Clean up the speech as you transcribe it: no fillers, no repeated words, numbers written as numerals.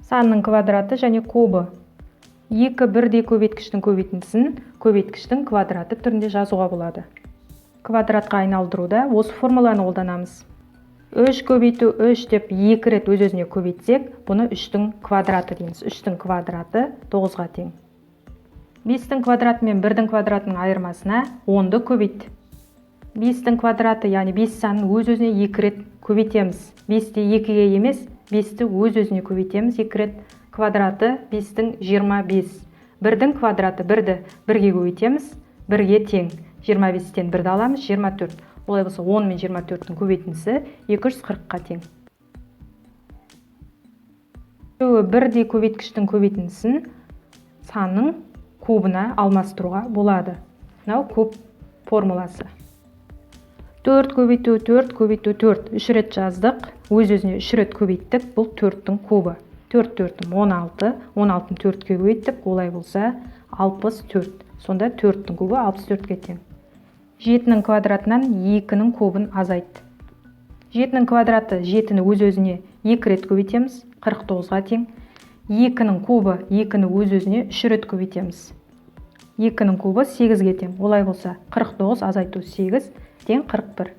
санның квадраты және кубы. Екі бірдей көбейткіштің көбейтіндісін көбейткіштің квадраты түрінде жазуға болады. Квадратқа айналдыруда осы формуланы қолданамыз. 3 көбейту 3 деп 2 рет өз-өзіне көбейтсек, бұны 3-тің квадраты дейміз. 3-тің квадраты 9-ға тең. 5-тің квадраты мен 1-дің квадратының айырмасына 10-ды көбейт. 5-тің квадраты, яғни 5 санын өз-өзіне 2 рет көбейтеміз. 5-те 2-ге емес, 5-ті өз-өзіне көбейтеміз 2 рет. Квадраты 5-тің 25. 1-дің квадраты 1-ді 1-ге көбейтеміз, 1-ге тең. 25-тен 1-ді аламыз, 24. Олай болса 10 мен 24-тің көбейтіндісі 240-қа тең. Бірдей көбейткіштің көбейтіндісін санның кубына алмастыруға болады. Мынау куб формуласы. 4 көбейту 4 көбейту 4. 3 рет жаздық. Өз-өзіне 3 рет көбейттік. Бұл 4-тің кубы. 4 4-тің 16. 16-тың 4-ке көбейттік. Олай болса 64. Сонда 4-тің кубы 64-ке тең. 7-нің квадратынан 2-нің кубын азайт. 7-нің квадраты 7-ні өз-өзіне 2 рет көбейтеміз. 49-ға тең. 2-нің кубы 2-ні өз-өзіне 3 рет көбейтеміз. 2-нің кубы 8-ге тең. Олай болса 49 азайту 8 тең 41.